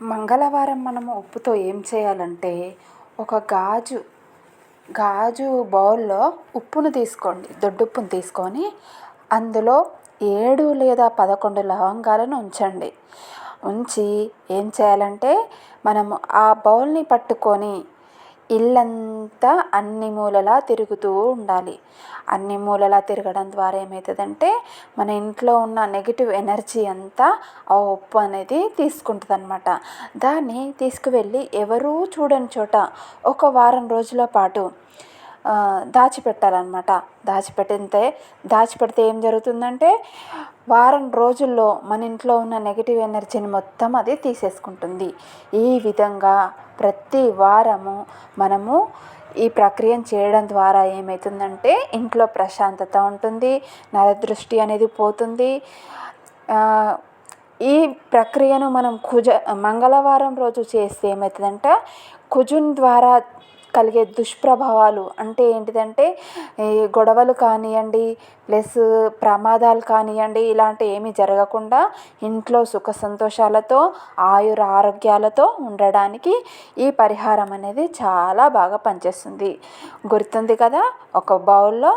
మంగళవారం మనము ఉప్పుతో ఏం చేయాలంటే ఒక గాజు బౌల్లో ఉప్పును తీసుకోండి, దొడ్డుప్పును తీసుకొని అందులో 7 లేదా 11 లవంగాలను ఉంచండి. ఉంచి ఏం చేయాలంటే మనము ఆ బౌల్ని పట్టుకొని ఇల్లంతా అన్ని మూలలా తిరుగుతూ ఉండాలి. అన్ని మూలలా తిరగడం ద్వారా ఏమవుతుందంటే మన ఇంట్లో ఉన్న నెగిటివ్ ఎనర్జీ అంతా ఆ ఉప్పు అనేది తీసుకుంటుంది అనమాట. దాన్ని తీసుకువెళ్ళి ఎవరూ చూడని చోట ఒక వారం రోజుల పాటు దాచిపెట్టాలన్నమాట. దాచిపెడితే ఏం జరుగుతుందంటే వారం రోజుల్లో మన ఇంట్లో ఉన్న నెగిటివ్ ఎనర్జీని మొత్తం అది తీసేసుకుంటుంది. ఈ విధంగా ప్రతి వారము మనము ఈ ప్రక్రియను చేయడం ద్వారా ఏమవుతుందంటే ఇంట్లో ప్రశాంతత ఉంటుంది, నరదృష్టి అనేది పోతుంది. ఈ ప్రక్రియను మనం మంగళవారం రోజు చేస్తే ఏమవుతుందంటే కుజుని ద్వారా కలిగే దుష్ప్రభావాలు అంటే ఏంటిదంటే ఈ గొడవలు కానివ్వండి, ప్లస్ ప్రమాదాలు కానివ్వండి, ఇలాంటివి ఏమీ జరగకుండా ఇంట్లో సుఖ సంతోషాలతో ఆయుర ఆరోగ్యాలతో ఉండడానికి ఈ పరిహారం అనేది చాలా బాగా పనిచేస్తుంది. గుర్తుంది కదా? ఒక బౌల్లో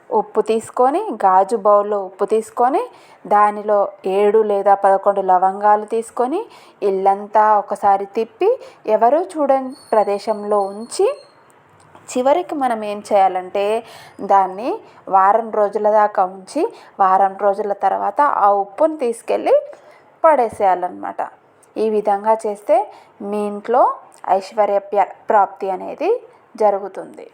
ఉప్పు తీసుకొని, గాజు బౌల్లో ఉప్పు తీసుకొని దానిలో 7 లేదా 11 లవంగాలు తీసుకొని ఇల్లంతా ఒకసారి తిప్పి ఎవరూ చూడని ప్రదేశంలో ఉంచి చివరికి మనం ఏం చేయాలంటే దాన్ని వారం రోజుల దాకా ఉంచి వారం రోజుల తర్వాత ఆ ఉప్పును తీసుకెళ్ళి పడేసేయాలన్నమాట. ఈ విధంగా చేస్తే మీ ఇంట్లో ఐశ్వర్య ప్రాప్తి అనేది జరుగుతుంది.